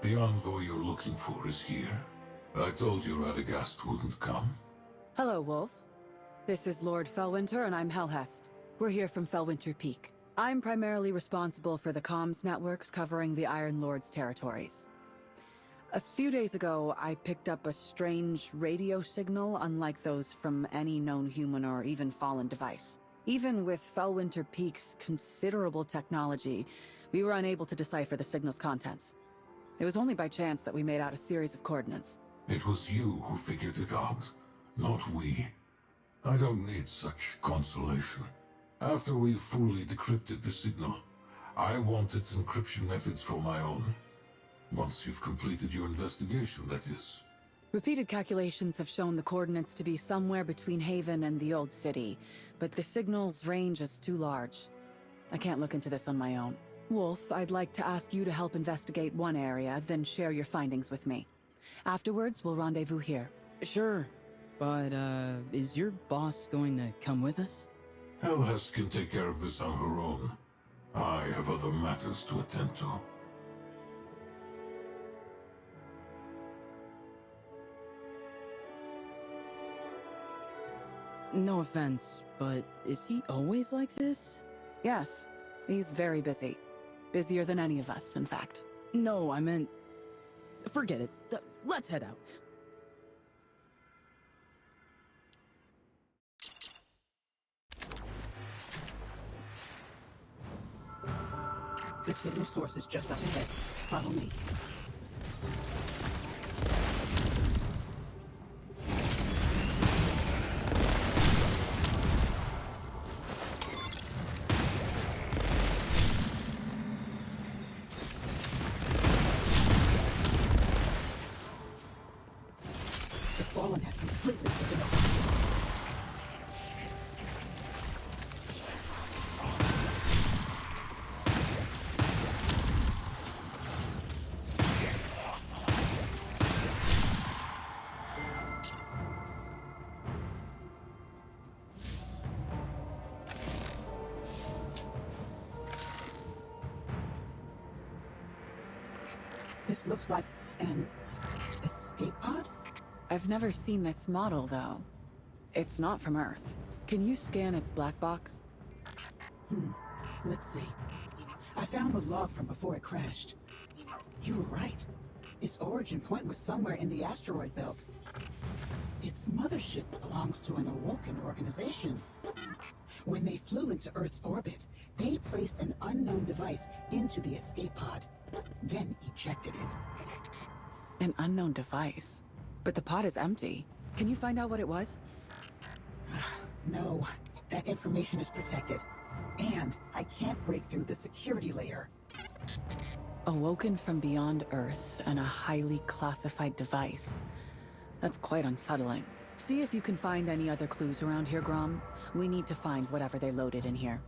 The envoy you're looking for is here. I told you Radagast wouldn't come. Hello, Wolf. This is Lord Felwinter, and I'm Helhest. We're here from Felwinter Peak. I'm primarily responsible for the comms networks covering the Iron Lord's territories. A few days ago, I picked up a strange radio signal unlike those from any known human or even fallen device. Even with Felwinter Peak's considerable technology, we were unable to decipher the signal's contents. It was only by chance that we made out a series of coordinates. It was you who figured it out, not we. I don't need such consolation. After we fully decrypted the signal, I want its encryption methods for my own. Once you've completed your investigation, that is. Repeated calculations have shown the coordinates to be somewhere between Haven and the Old City, but the signal's range is too large. I can't look into this on my own. Wolf, I'd like to ask you to help investigate one area, then share your findings with me. Afterwards, we'll rendezvous here. Sure, but is your boss going to come with us? Helhest can take care of this on her own. I have other matters to attend to. No offense, but is he always like this? Yes, he's very busy. Busier than any of us, in fact. No, I meant... Forget it. Let's head out. The signal source is just up ahead. Follow me. The Fallen have completely taken over. This looks like an escape pod? I've never seen this model, though. It's not from Earth. Can you scan its black box? Let's see. I found a log from before it crashed. You were right. Its origin point was somewhere in the asteroid belt. Its mothership belongs to an awoken organization. When they flew into Earth's orbit, they placed an unknown device into the escape pod, then ejected it. An unknown device. But the pod is empty. Can you find out what it was? No, that information is protected. And I can't break through the security layer. Awoken from beyond Earth and a highly classified device. That's quite unsettling. See if you can find any other clues around here, Grom. We need to find whatever they loaded in here.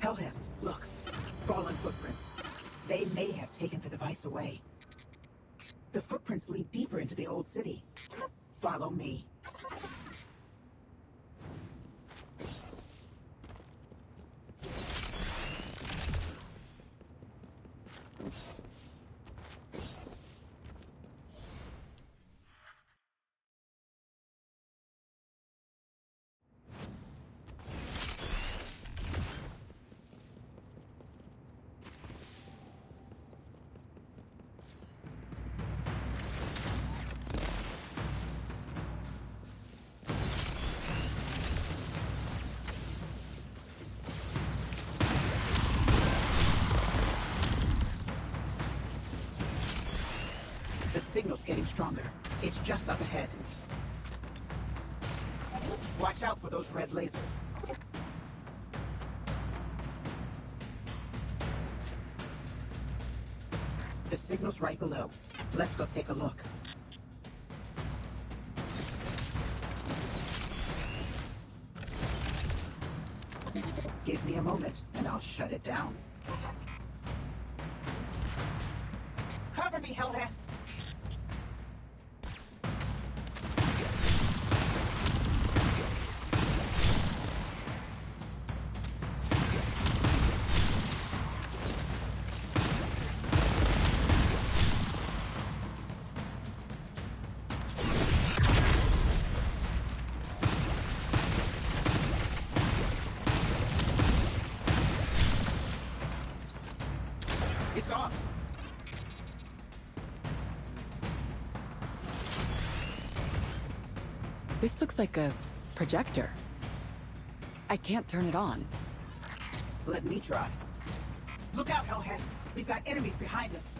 Helhest, look. Fallen footprints. They may have taken the device away. The footprints lead deeper into the old city. Follow me. The signal's getting stronger. It's just up ahead. Watch out for those red lasers. The signal's right below. Let's go take a look. Give me a moment, and I'll shut it down. Cover me, Helhest! This looks like a projector. I can't turn it on. Let me try. Look out, Helhest. We've got enemies behind us.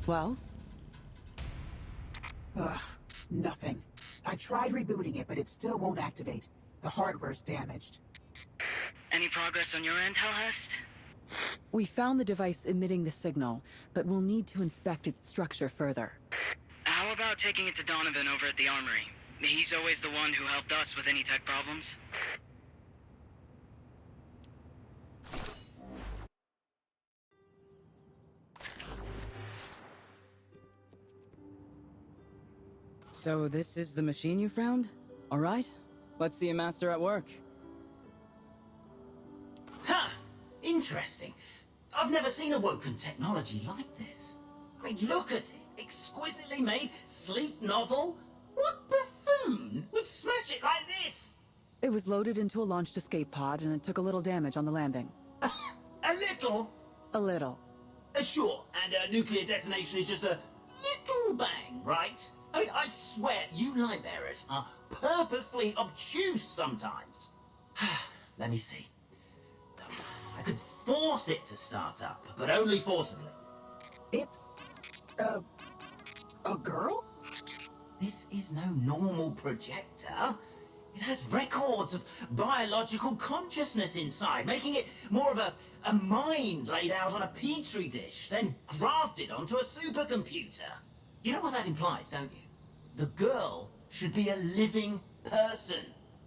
Well, Ugh, nothing. I tried rebooting it, but it still won't activate. The hardware's damaged. Any progress on your end, Helhest? we found the device emitting the signal, but we'll need to inspect its structure further. How about taking it to Donovan over at the armory? He's always the one who helped us with any tech problems. So this is the machine you found? Alright, let's see a master at work. Ha! Interesting. I've never seen a Woken technology like this. I mean, look at it. Exquisitely made, sleek novel. What buffoon would smash it like this? It was loaded into a launched escape pod, and it took a little damage on the landing. A little? A little. Sure, and a nuclear detonation is just a little bang, right? I mean, I swear, you light bearers are purposefully obtuse sometimes. Let me see. I could force it to start up, but only forcibly. It's... a girl? This is no normal projector. It has records of biological consciousness inside, making it more of a mind laid out on a petri dish, then grafted onto a supercomputer. You know what that implies, don't you? The girl should be a living person,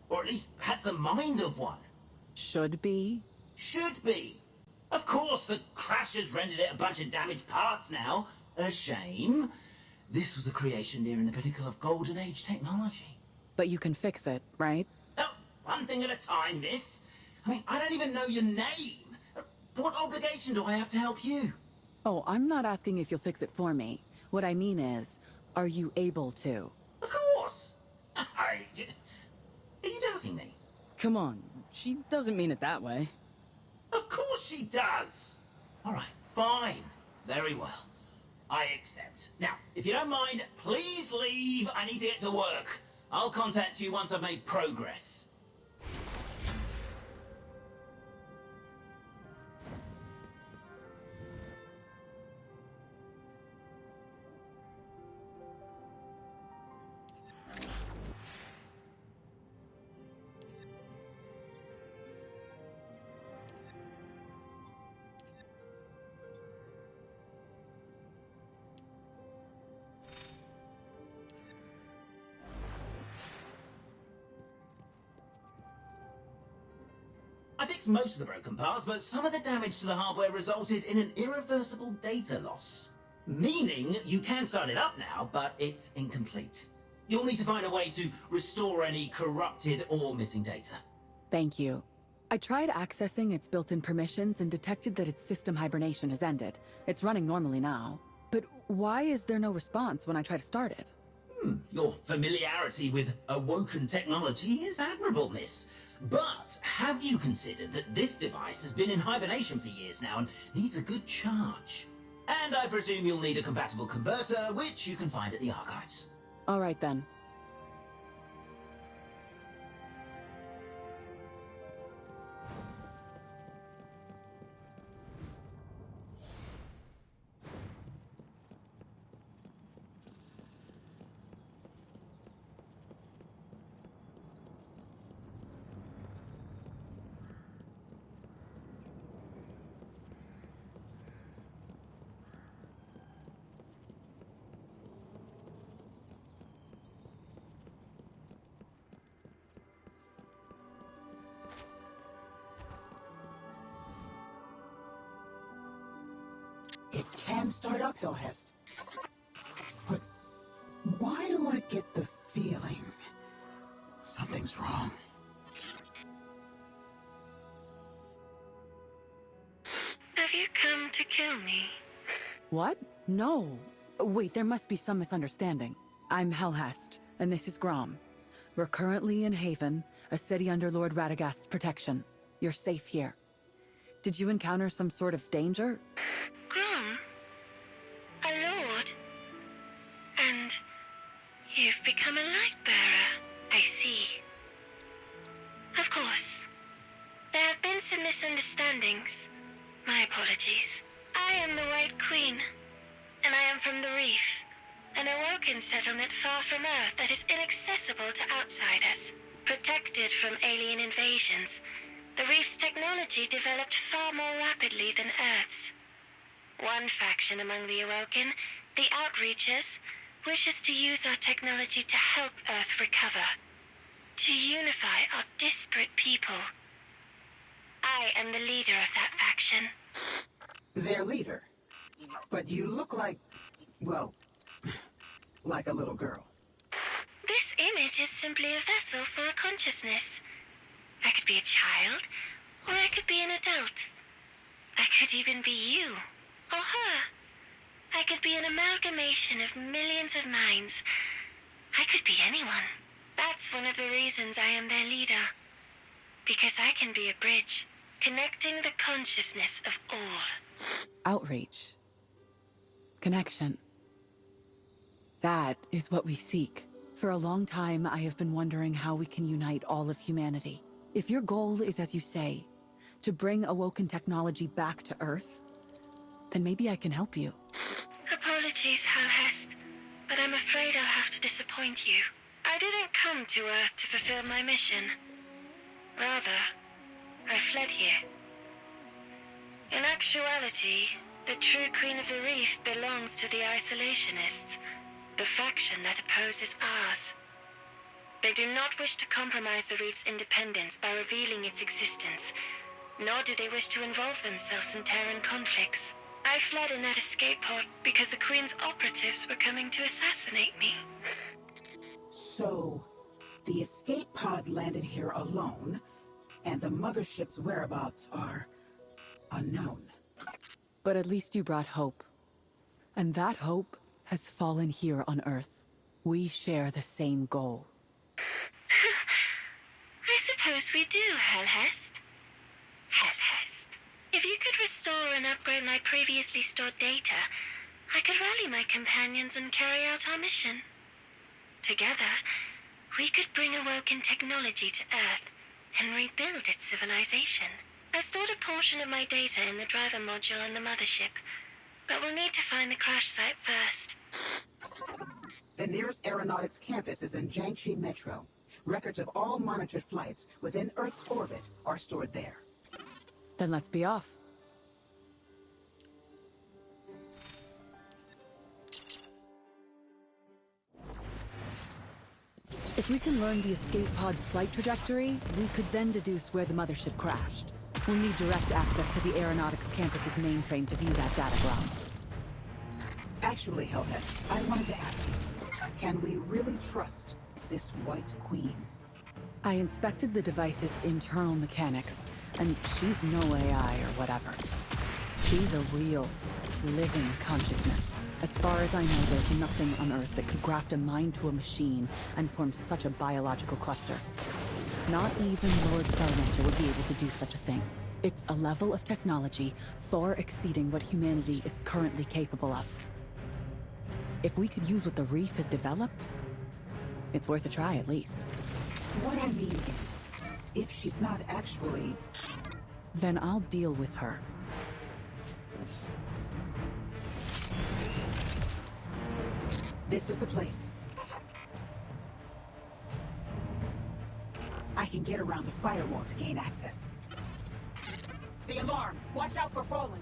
or at least has the mind of one. Should be? Should be. Of course, the crash has rendered it a bunch of damaged parts now. A shame. This was a creation nearing the pinnacle of Golden Age technology. But you can fix it, right? Oh, one thing at a time, miss. I mean, I don't even know your name. What obligation do I have to help you? Oh, I'm not asking if you'll fix it for me. What I mean is, are you able to? Of course. Are you doubting me? Come on, she doesn't mean it that way. Of course she does. All right, fine. Very well. I accept. Now, if you don't mind, please leave. I need to get to work. I'll contact you once I've made progress. I fixed most of the broken parts, but some of the damage to the hardware resulted in an irreversible data loss. Meaning you can start it up now, but it's incomplete. You'll need to find a way to restore any corrupted or missing data. Thank you. I tried accessing its built-in permissions and detected that its system hibernation has ended. It's running normally now. But why is there no response when I try to start it? Your familiarity with awoken technology is admirable, miss. But have you considered that this device has been in hibernation for years now and needs a good charge? And I presume you'll need a compatible converter, which you can find at the archives. All right then. It can start up, Helhest. But why do I get the feeling something's wrong? Have you come to kill me? What? No. Wait, there must be some misunderstanding. I'm Helhest, and this is Grom. We're currently in Haven, a city under Lord Radagast's protection. You're safe here. Did you encounter some sort of danger? Grom? A lord? And you've become a light bearer, I see. Of course. There have been some misunderstandings. My apologies. I am the White Queen, and I am from the Reef, an awoken settlement far from Earth that is inaccessible to outsiders. Protected from alien invasions, the Reef's technology developed far more rapidly than Earth's. One faction among the Awoken, the Outreachers, wishes to use our technology to help Earth recover, to unify our disparate people. I am the leader of that faction. Their leader. But you look like, well, like a little girl. This image is simply a vessel for a consciousness. I could be a child, or I could be an adult. I could even be you, or her. I could be an amalgamation of millions of minds. I could be anyone. That's one of the reasons I am their leader. Because I can be a bridge, connecting the consciousness of all. Outreach. Connection. That is what we seek. For a long time, I have been wondering how we can unite all of humanity. If your goal is, as you say, to bring awoken technology back to Earth, then maybe I can help you. Apologies, Helhest, but I'm afraid I'll have to disappoint you. I didn't come to Earth to fulfill my mission. Rather, I fled here. In actuality, the true Queen of the Reef belongs to the Isolationists, the faction that opposes ours. They do not wish to compromise the Reef's independence by revealing its existence, nor do they wish to involve themselves in Terran conflicts. I fled in that escape pod because the Queen's operatives were coming to assassinate me. So, the escape pod landed here alone, and the mothership's whereabouts are unknown. But at least you brought hope. And that hope has fallen here on Earth. We share the same goal. I suppose we do, Helhest. Helhest. If you could restore and upgrade my previously stored data, I could rally my companions and carry out our mission. Together, we could bring awoken technology to Earth and rebuild its civilization. I stored a portion of my data in the driver module on the mothership, but we'll need to find the crash site first. The nearest aeronautics campus is in Jiangxi Metro. Records of all monitored flights within Earth's orbit are stored there. Then let's be off. If we can learn the escape pod's flight trajectory, we could then deduce where the mothership crashed. We'll need direct access to the aeronautics campus's mainframe to view that data ground. Actually, Helhest, I wanted to ask you, can we really trust this White Queen? I inspected the device's internal mechanics, and she's no AI or whatever. She's a real, living consciousness. As far as I know, there's nothing on Earth that could graft a mind to a machine and form such a biological cluster. Not even Lord Felwinter would be able to do such a thing. It's a level of technology far exceeding what humanity is currently capable of. If we could use what the Reef has developed, it's worth a try at least. What I mean is, if she's not actually... Then I'll deal with her. This is the place. I can get around the firewall to gain access. The alarm! Watch out for falling!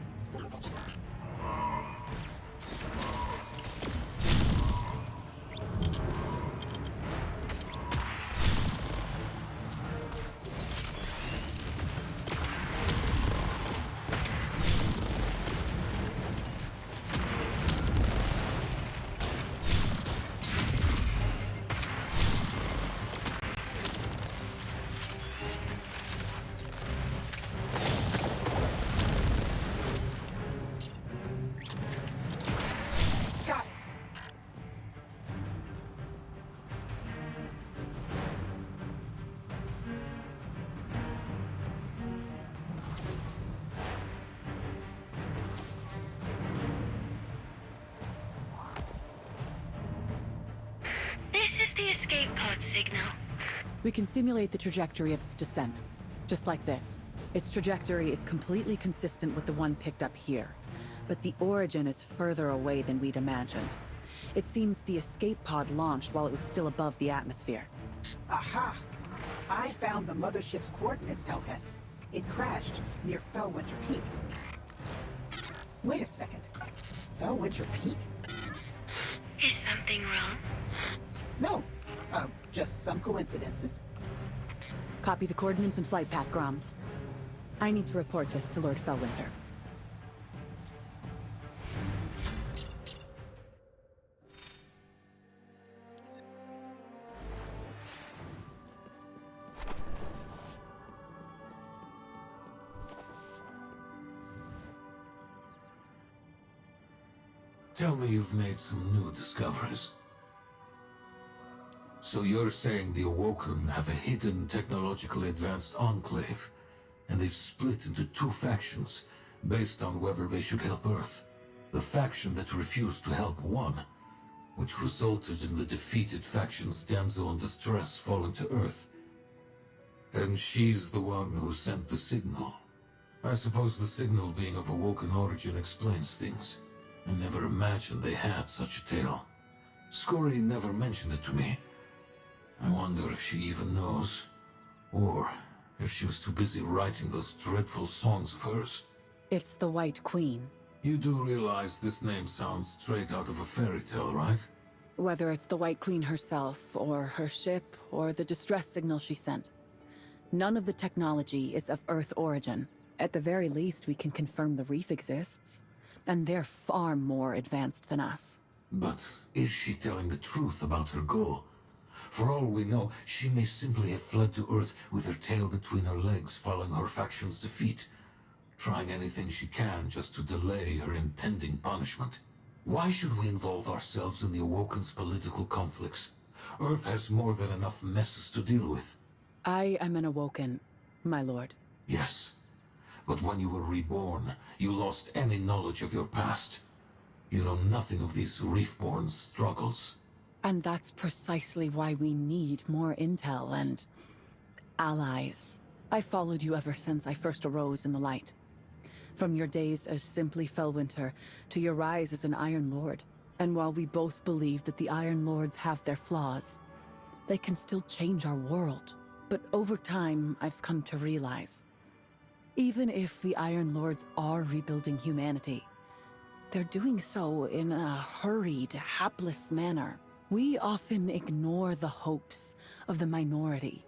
that signal? We can simulate the trajectory of its descent, just like this. Its trajectory is completely consistent with the one picked up here, but the origin is further away than we'd imagined. It seems the escape pod launched while it was still above the atmosphere. Aha! I found the mothership's coordinates, Helhest. It crashed near Fellwinter Peak. Wait a second. Fellwinter Peak? Is something wrong? No. Just some coincidences. Copy the coordinates and flight path, Grom. I need to report this to Lord Fellwinter. Tell me you've made some new discoveries. So you're saying the Awoken have a hidden, technologically advanced enclave, and they've split into two factions, based on whether they should help Earth. The faction that refused to help won, which resulted in the defeated faction's damsel in distress falling to Earth. And she's the one who sent the signal. I suppose the signal being of Awoken origin explains things. I never imagined they had such a tale. Scori never mentioned it to me. I wonder if she even knows, or if she was too busy writing those dreadful songs of hers. It's the White Queen. You do realize this name sounds straight out of a fairy tale, right? Whether it's the White Queen herself, or her ship, or the distress signal she sent. None of the technology is of Earth origin. At the very least, we can confirm the reef exists. And they're far more advanced than us. But is she telling the truth about her goal? For all we know, she may simply have fled to Earth with her tail between her legs following her faction's defeat, trying anything she can just to delay her impending punishment. Why should we involve ourselves in the Awoken's political conflicts? Earth has more than enough messes to deal with. I am an Awoken, my lord. Yes. But when you were reborn, you lost any knowledge of your past. You know nothing of these Reefborn struggles. And that's precisely why we need more intel and allies. I followed you ever since I first arose in the light. From your days as simply Fellwinter to your rise as an Iron Lord. And while we both believe that the Iron Lords have their flaws, they can still change our world. But over time, I've come to realize, even if the Iron Lords are rebuilding humanity, they're doing so in a hurried, hapless manner. We often ignore the hopes of the minority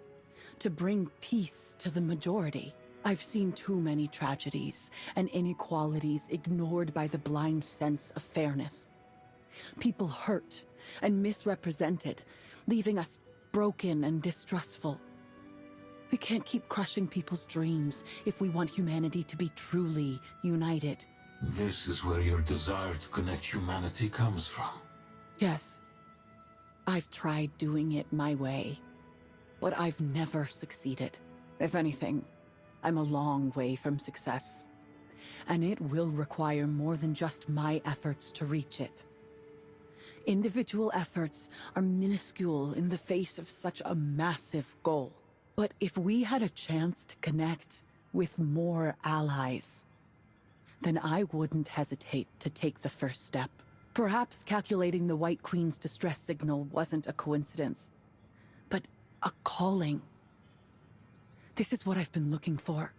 to bring peace to the majority. I've seen too many tragedies and inequalities ignored by the blind sense of fairness. People hurt and misrepresented, leaving us broken and distrustful. We can't keep crushing people's dreams if we want humanity to be truly united. This is where your desire to connect humanity comes from. Yes. I've tried doing it my way, but I've never succeeded. If anything, I'm a long way from success. And it will require more than just my efforts to reach it. Individual efforts are minuscule in the face of such a massive goal. But if we had a chance to connect with more allies, then I wouldn't hesitate to take the first step. Perhaps calculating the White Queen's distress signal wasn't a coincidence, but a calling. This is what I've been looking for.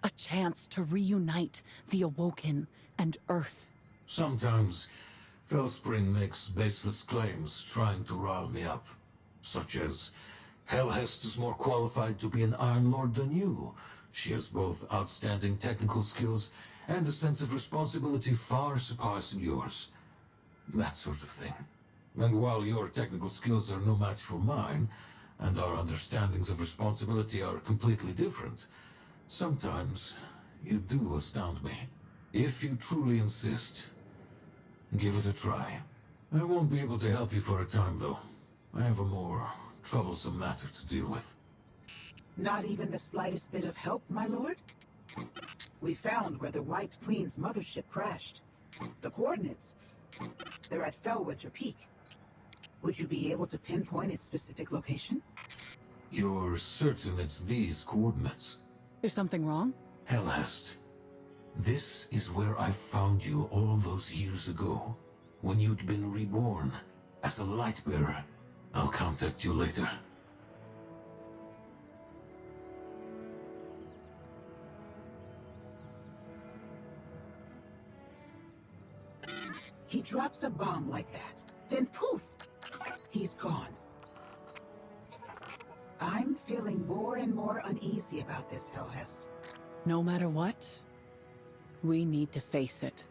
A chance to reunite the Awoken and Earth. Sometimes, Fellspring makes baseless claims trying to rile me up, such as, Helhest is more qualified to be an Iron Lord than you. She has both outstanding technical skills and a sense of responsibility far surpassing yours. That sort of thing. And while your technical skills are no match for mine, and our understandings of responsibility are completely different, sometimes you do astound me. If you truly insist, give it a try. I won't be able to help you for a time, though. I have a more troublesome matter to deal with. Not even the slightest bit of help, my lord? We found where the White Queen's mothership crashed. The coordinates, they're at Fellwinter Peak. Would you be able to pinpoint its specific location? You're certain it's these coordinates? Is something wrong? Helhest. This is where I found you all those years ago, when you'd been reborn as a light bearer. I'll contact you later. He drops a bomb like that, then poof, he's gone. I'm feeling more and more uneasy about this, Helhest. No matter what, we need to face it.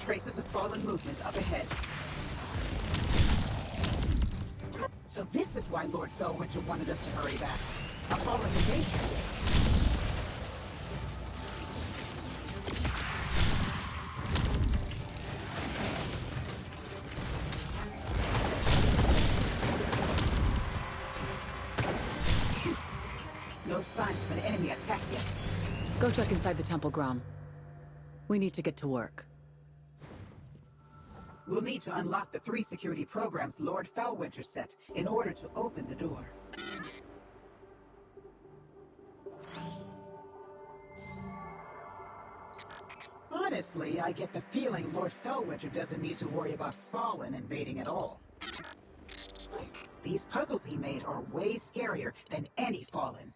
Traces of fallen movement up ahead. So this is why Lord Felwinter wanted us to hurry back. A fallen invasion. No signs of an enemy attack yet. Go check inside the temple, Grom. We need to get to work. We'll need to unlock the 3 security programs Lord Felwinter set in order to open the door. Honestly, I get the feeling Lord Felwinter doesn't need to worry about Fallen invading at all. These puzzles he made are way scarier than any Fallen.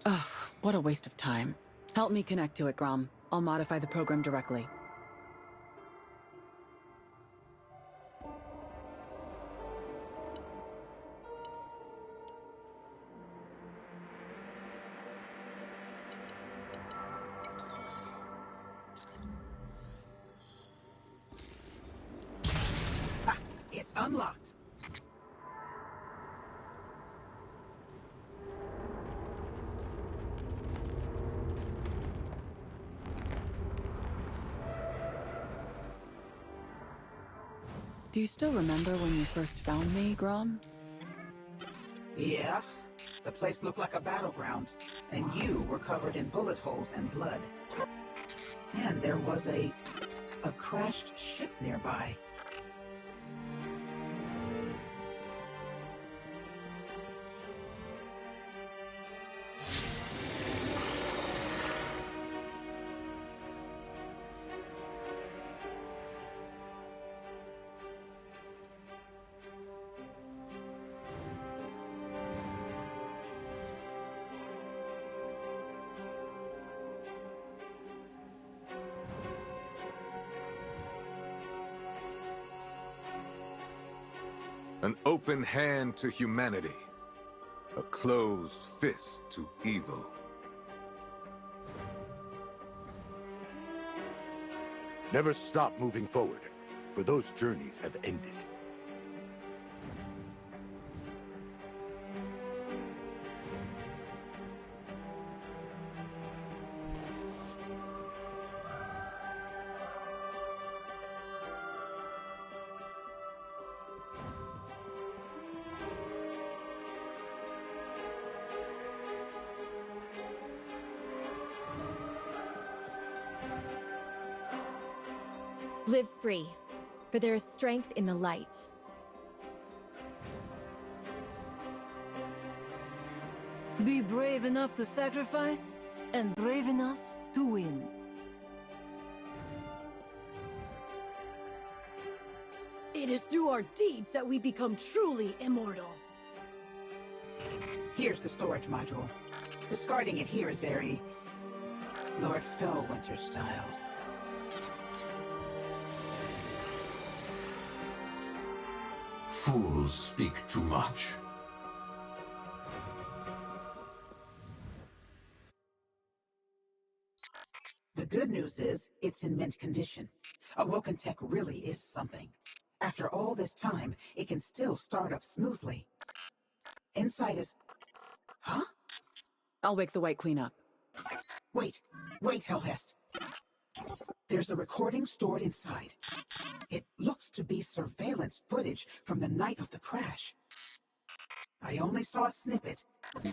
Ugh, what a waste of time. Help me connect to it, Grom. I'll modify the program directly. Ha! It's unlocked. Do you still remember when you first found me, Grom? Yeah, the place looked like a battleground, and you were covered in bullet holes and blood. And there was a crashed ship nearby. An open hand to humanity. A closed fist to evil. Never stop moving forward, for those journeys have ended. Live free, for there is strength in the light. Be brave enough to sacrifice, and brave enough to win. It is through our deeds that we become truly immortal. Here's the storage module. Discarding it here is very Lord Felwinter style. Fools speak too much. is, it's in mint condition. Awoken tech really is something. After all this time, it can still start up smoothly. Inside is... Huh? I'll wake the White Queen up. Wait, Helhest. There's a recording stored inside. It looks to be surveillance footage from the night of the crash. I only saw a snippet,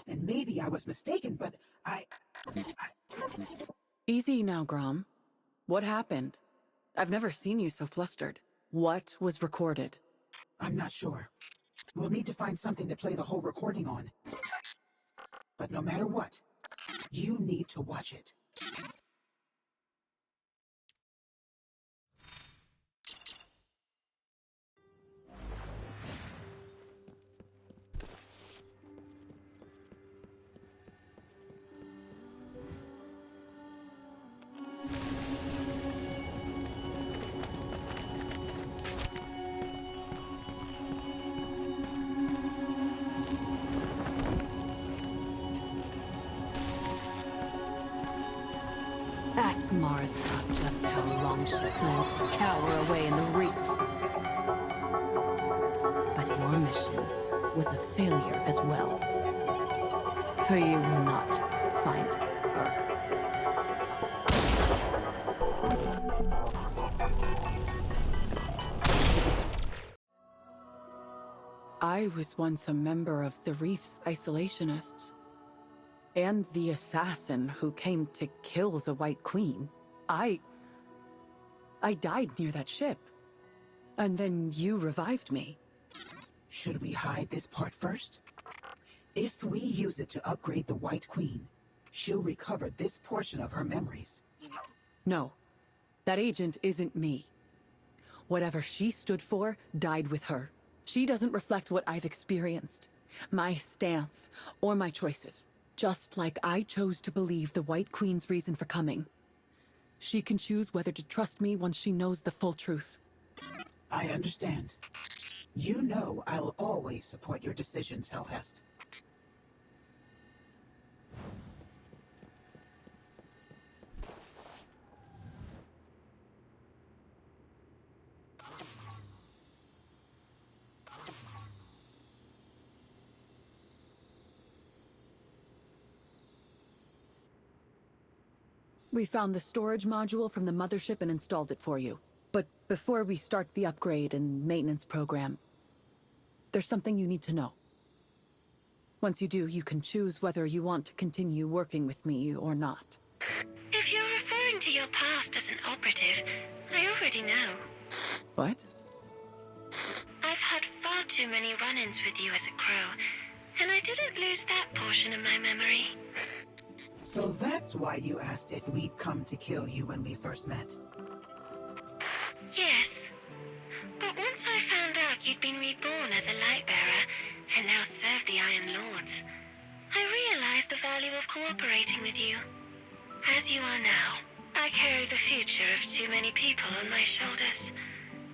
and maybe I was mistaken, but I... Easy now, Grom. What happened? I've never seen you so flustered. What was recorded? I'm not sure. We'll need to find something to play the whole recording on. But no matter what, you need to watch it. Ask Marisov just how long she plans to cower away in the reef. But your mission was a failure as well. For you will not find her. I was once a member of the reef's isolationists. And the assassin who came to kill the White Queen. I died near that ship. And then you revived me. Should we hide this part first? If we use it to upgrade the White Queen, she'll recover this portion of her memories. No, that agent isn't me. Whatever she stood for died with her. She doesn't reflect what I've experienced, my stance, or my choices. Just like I chose to believe the White Queen's reason for coming. She can choose whether to trust me once she knows the full truth. I understand. You know I'll always support your decisions, Helhest. We found the storage module from the mothership and installed it for you. But before we start the upgrade and maintenance program, there's something you need to know. Once you do, you can choose whether you want to continue working with me or not. If you're referring to your past as an operative, I already know. What? I've had far too many run-ins with you as a crow, and I didn't lose that portion of my memory. So that's why you asked if we'd come to kill you when we first met? Yes. But once I found out you'd been reborn as a Lightbearer, and now serve the Iron Lords, I realized the value of cooperating with you. As you are now, I carry the future of too many people on my shoulders,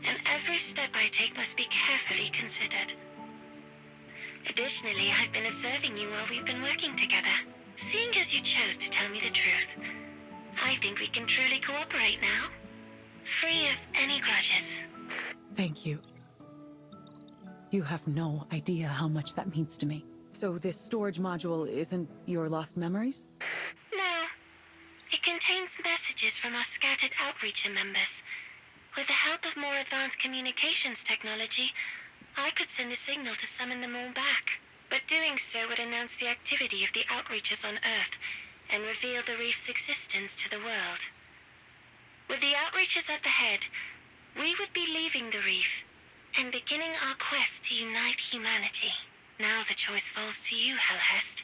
and every step I take must be carefully considered. Additionally, I've been observing you while we've been working together. Seeing as you chose to tell me the truth, I think we can truly cooperate now. Free of any grudges. Thank you. You have no idea how much that means to me. So this storage module isn't your lost memories? No. It contains messages from our scattered outreacher members. With the help of more advanced communications technology, I could send a signal to summon them all back. But doing so would announce the activity of the outreachers on Earth and reveal the reef's existence to the world. With the outreachers at the head, we would be leaving the reef and beginning our quest to unite humanity. Now the choice falls to you, Helhest.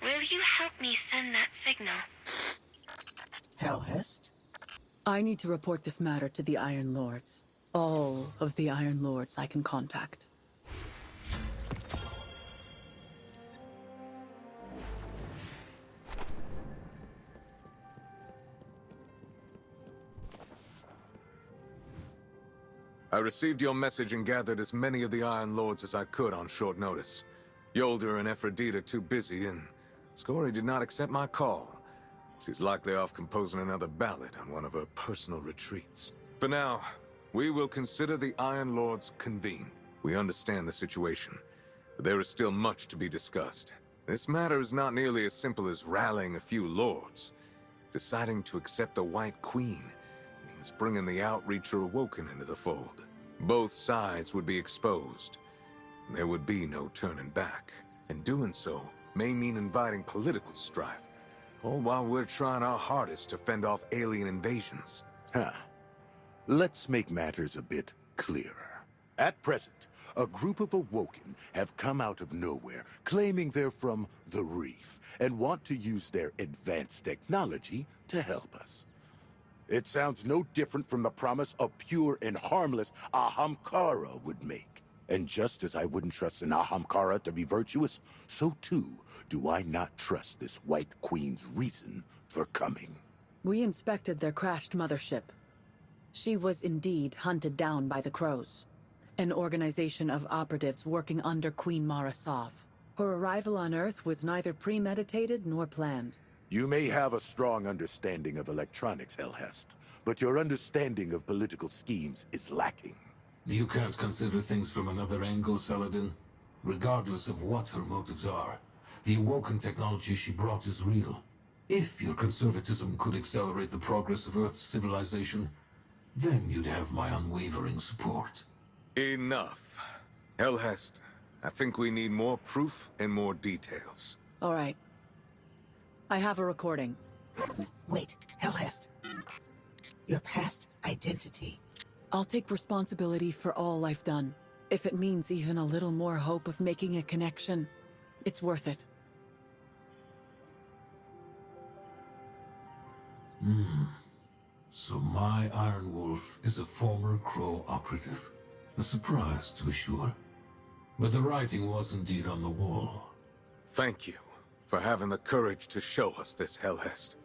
Will you help me send that signal? Helhest? I need to report this matter to the Iron Lords. All of the Iron Lords I can contact. I received your message and gathered as many of the Iron Lords as I could on short notice. Yolder and Aphrodite too busy, and Scory did not accept my call. She's likely off composing another ballad on one of her personal retreats. For now, we will consider the Iron Lords convened. We understand the situation, but there is still much to be discussed. This matter is not nearly as simple as rallying a few lords. Deciding to accept the White Queen means bringing the Outreacher Awoken into the fold. Both sides would be exposed, and there would be no turning back. And doing so may mean inviting political strife, all while we're trying our hardest to fend off alien invasions. Let's make matters a bit clearer. At present, a group of Awoken have come out of nowhere, claiming they're from the Reef, and want to use their advanced technology to help us. It sounds no different from the promise a pure and harmless Ahamkara would make. And just as I wouldn't trust an Ahamkara to be virtuous, so too do I not trust this White Queen's reason for coming. We inspected their crashed mothership. She was indeed hunted down by the Crows, an organization of operatives working under Queen Mara Sov. Her arrival on Earth was neither premeditated nor planned. You may have a strong understanding of electronics, Helhest, but your understanding of political schemes is lacking. You can't consider things from another angle, Saladin. Regardless of what her motives are, the Awoken technology she brought is real. If your conservatism could accelerate the progress of Earth's civilization, then you'd have my unwavering support. Enough. Helhest, I think we need more proof and more details. All right. I have a recording. Wait, Helhest. Your past identity. I'll take responsibility for all I've done. If it means even a little more hope of making a connection, it's worth it. So my Iron Wolf is a former Crow operative. A surprise, to be sure. But the writing was indeed on the wall. Thank you for having the courage to show us this, Helhest.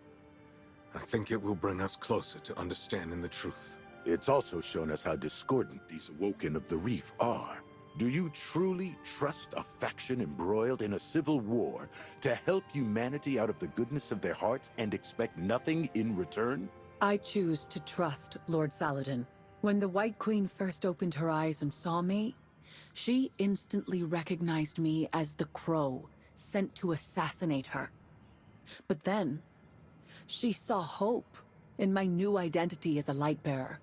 I think it will bring us closer to understanding the truth. It's also shown us how discordant these Awoken of the Reef are. Do you truly trust a faction embroiled in a civil war to help humanity out of the goodness of their hearts and expect nothing in return? I choose to trust Lord Saladin. When the White Queen first opened her eyes and saw me, she instantly recognized me as the Crow sent to assassinate her. But then, she saw hope in my new identity as a Lightbearer.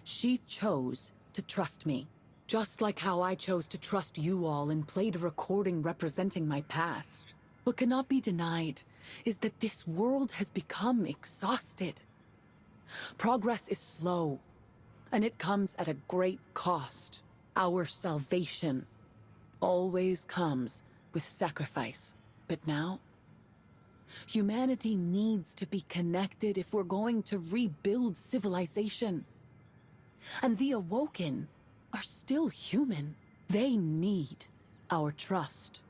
She chose to trust me, just like how I chose to trust you all and played a recording representing my past. What cannot be denied is that this world has become exhausted. Progress is slow, and it comes at a great cost. Our salvation always comes with sacrifice. But now, humanity needs to be connected if we're going to rebuild civilization. And the Awoken are still human. They need our trust.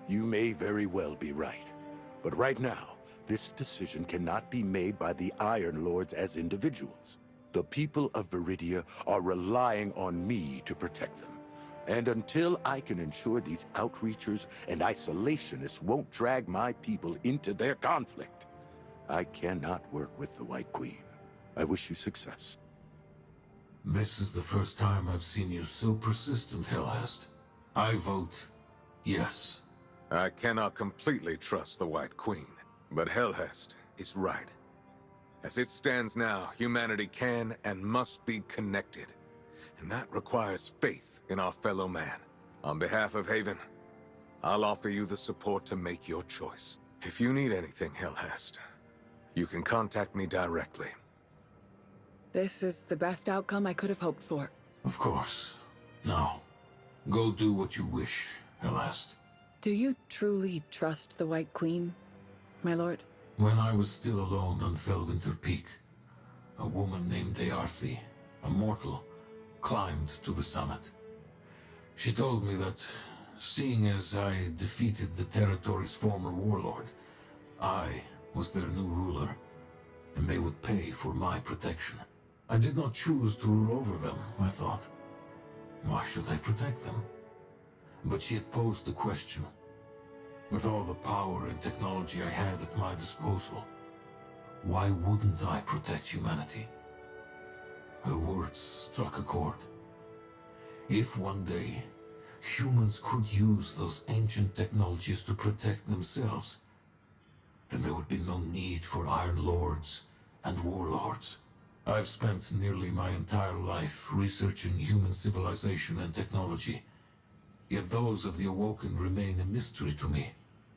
You may very well be right. But right now, this decision cannot be made by the Iron Lords as individuals. The people of Viridia are relying on me to protect them. And until I can ensure these outreachers and isolationists won't drag my people into their conflict, I cannot work with the White Queen. I wish you success. This is the first time I've seen you so persistent, Helhest. I vote yes. I cannot completely trust the White Queen, but Helhest is right. As it stands now, humanity can and must be connected, and that requires faith in our fellow man. On behalf of Haven, I'll offer you the support to make your choice. If you need anything, Helhest, you can contact me directly. This is the best outcome I could have hoped for. Of course. Now, go do what you wish, Helhest. Do you truly trust the White Queen, my lord? When I was still alone on Felwinter Peak, a woman named Earthy, a mortal, climbed to the summit. She told me that, seeing as I defeated the territory's former warlord, I was their new ruler, and they would pay for my protection. I did not choose to rule over them, I thought. Why should I protect them? But she had posed the question. With all the power and technology I had at my disposal, why wouldn't I protect humanity? Her words struck a chord. If one day humans could use those ancient technologies to protect themselves, then there would be no need for Iron Lords and Warlords. I've spent nearly my entire life researching human civilization and technology, yet those of the Awoken remain a mystery to me.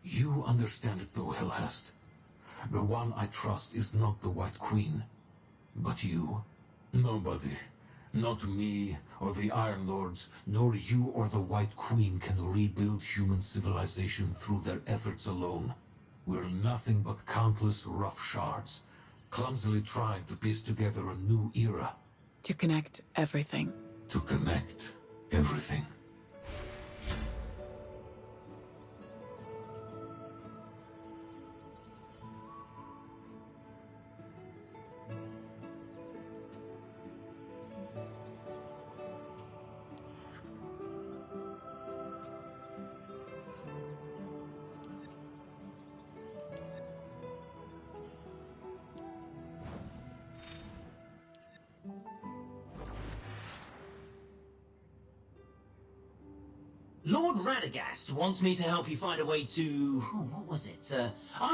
You understand it though, Helhest. The one I trust is not the White Queen, but you. Nobody, not me or the Iron Lords, nor you or the White Queen can rebuild human civilization through their efforts alone. We're nothing but countless rough shards, clumsily trying to piece together a new era. To connect everything. To connect everything. Lord Radagast wants me to help you find a way to... Oh, what was it?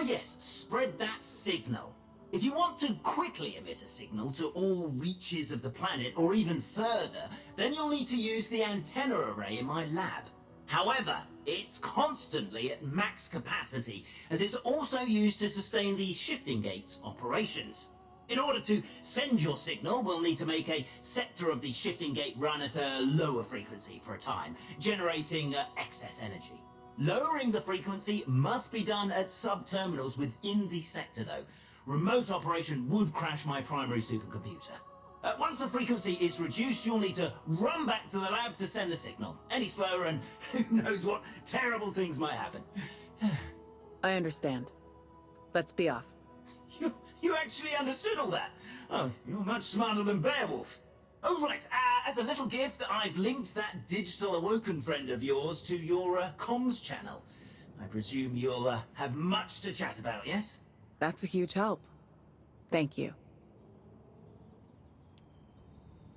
Yes, spread that signal. If you want to quickly emit a signal to all reaches of the planet, or even further, then you'll need to use the antenna array in my lab. However, it's constantly at max capacity, as it's also used to sustain the shifting gate's operations. In order to send your signal, we'll need to make a sector of the shifting gate run at a lower frequency for a time, generating excess energy. Lowering the frequency must be done at sub-terminals within the sector, though. Remote operation would crash my primary supercomputer. Once the frequency is reduced, you'll need to run back to the lab to send the signal. Any slower and who knows what terrible things might happen. I understand. Let's be off. You actually understood all that? Oh, you're much smarter than Beowulf. Oh, right. As a little gift, I've linked that digital Awoken friend of yours to your comms channel. I presume you'll have much to chat about, yes? That's a huge help. Thank you.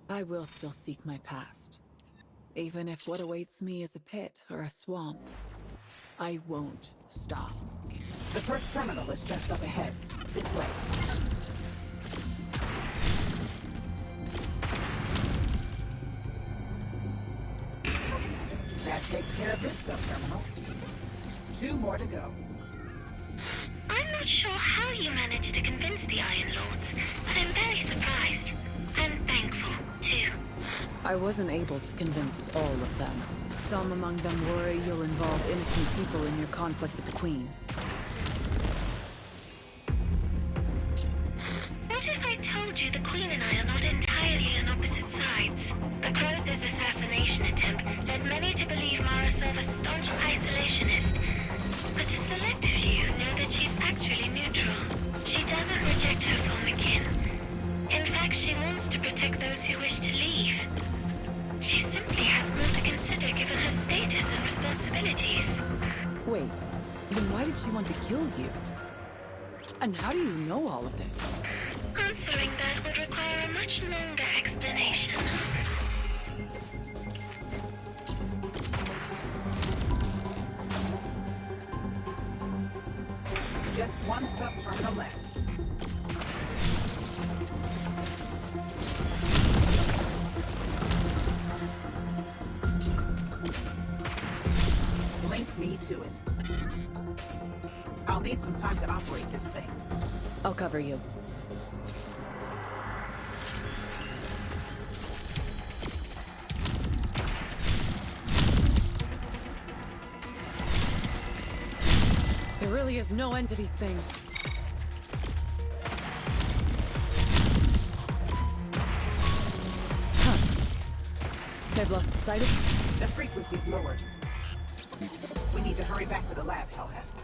I will still seek my past. Even if what awaits me is a pit or a swamp, I won't stop. The first terminal is just up ahead. This way. That takes care of this sub-terminal. 2 more to go. I'm not sure how you managed to convince the Iron Lords, but I'm very surprised. And thankful, too. I wasn't able to convince all of them. Some among them worry you'll involve innocent people in your conflict with the Queen. What if I told you the Queen and I are not entirely on opposite sides? The Crow's assassination attempt led many to believe Marasov a staunch isolationist. But a select few know that she's actually neutral. She doesn't reject her former kin. In fact, she wants to protect those who wish to leave. She simply has more to consider given her status and responsibilities. Wait, then why did she want to kill you? And how do you know all of this? Answering that would require a much longer explanation. Just one sub-terminal left. Link me to it. I'll need some time to operate this thing. I'll cover you. There really is no end to these things. They've lost sight of me. The frequency's lowered. We need to hurry back to the lab, Helhest.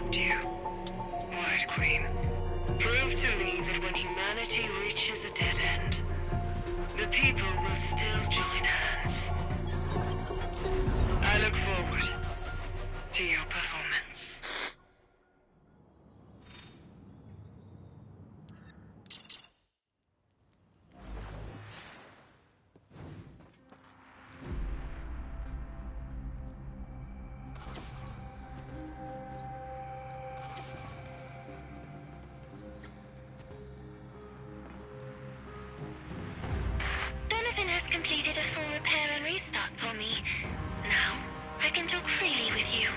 accept you. White Queen, prove to me that when humanity reaches a dead end, the people will still join hands. I look forward to your performance. Donovan has completed a full repair and restart for me. Now, I can talk freely with you.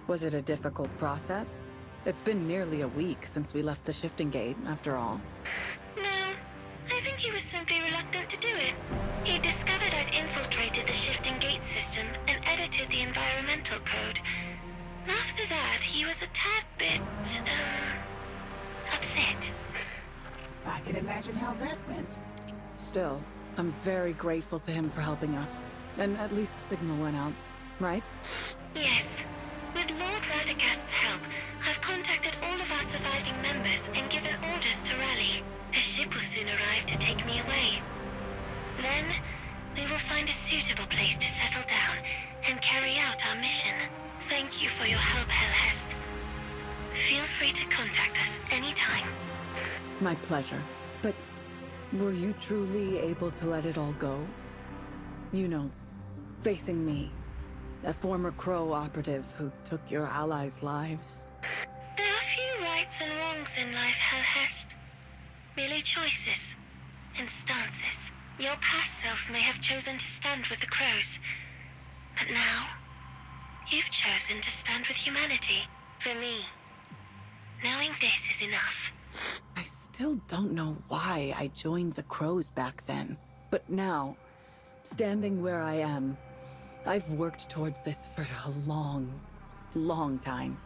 Was it a difficult process? It's been nearly a week since we left the shifting gate, after all. No, I think he was simply reluctant to do it. He discovered I'd infiltrated the shifting gate system and edited the environmental code. After that, he was a tad bit, upset. I can imagine how that went. Still, I'm very grateful to him for helping us. And at least the signal went out, right? Yes. With Lord Radicat's help, I've contacted all of our surviving members and given orders to rally. A ship will soon arrive to take me away. Then, we will find a suitable place to settle down and carry out our mission. Thank you for your help, Helhest. Feel free to contact us anytime. My pleasure. But were you truly able to let it all go? You know, facing me, a former Crow operative who took your allies' lives. There are few rights and wrongs in life, Helhest. Merely choices and stances. Your past self may have chosen to stand with the Crows, but now, you've chosen to stand with humanity. For me, knowing this is enough. I still don't know why I joined the Crows back then, but now, standing where I am, I've worked towards this for a long, long time.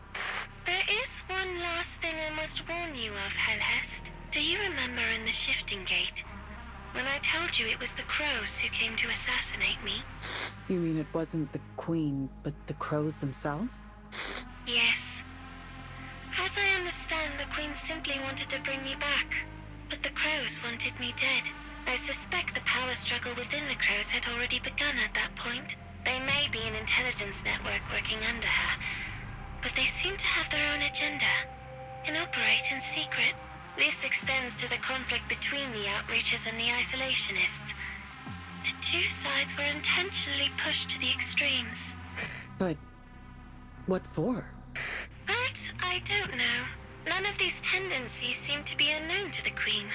There is one last thing I must warn you of, Helhest. Do you remember in the shifting gate, when I told you it was the Crows who came to assassinate me? You mean it wasn't the Queen, but the Crows themselves? Yes. As I understand, the Queen simply wanted to bring me back, but the Crows wanted me dead. I suspect the power struggle within the Crows had already begun at that point. They may be an intelligence network working under her, but they seem to have their own agenda and operate in secret. This extends to the conflict between the Outreachers and the Isolationists. The two sides were intentionally pushed to the extremes. But what for? But I don't know. None of these tendencies seem to be unknown to the Queen.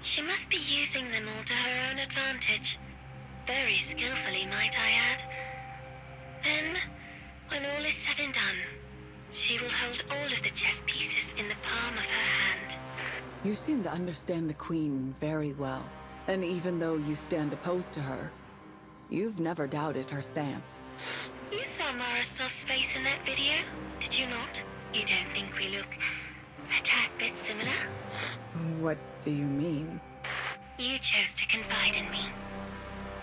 She must be using them all to her own advantage. Very skillfully, might I add. Then, when all is said and done, she will hold all of the chess pieces in the palm of her hand. You seem to understand the Queen very well. And even though you stand opposed to her, you've never doubted her stance. You saw Mara's soft space in that video, did you not? You don't think we look a tad bit similar? What do you mean? You chose to confide in me.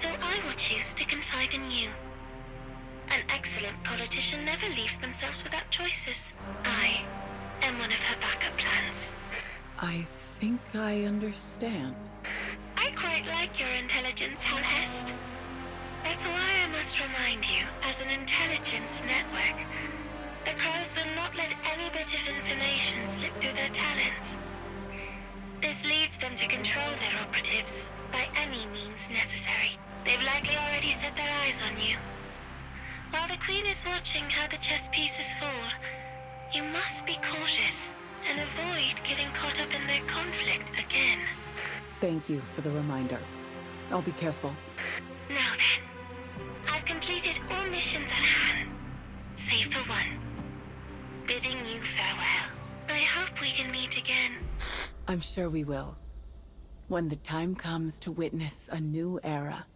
So I will choose to confide in you. An excellent politician never leaves themselves without choices. I am one of her backup plans. I think I understand. I quite like your intelligence, Helhest. That's why I must remind you, as an intelligence network, the Crows will not let any bit of information slip through their talons. This leads them to control their operatives by any means necessary. They've likely already set their eyes on you. While the Queen is watching how the chess pieces fall, you must be cautious and avoid getting caught up in their conflict again. Thank you for the reminder. I'll be careful. Now then, I've completed all missions at hand, save for one. Bidding you farewell. I hope we can meet again. I'm sure we will. When the time comes to witness a new era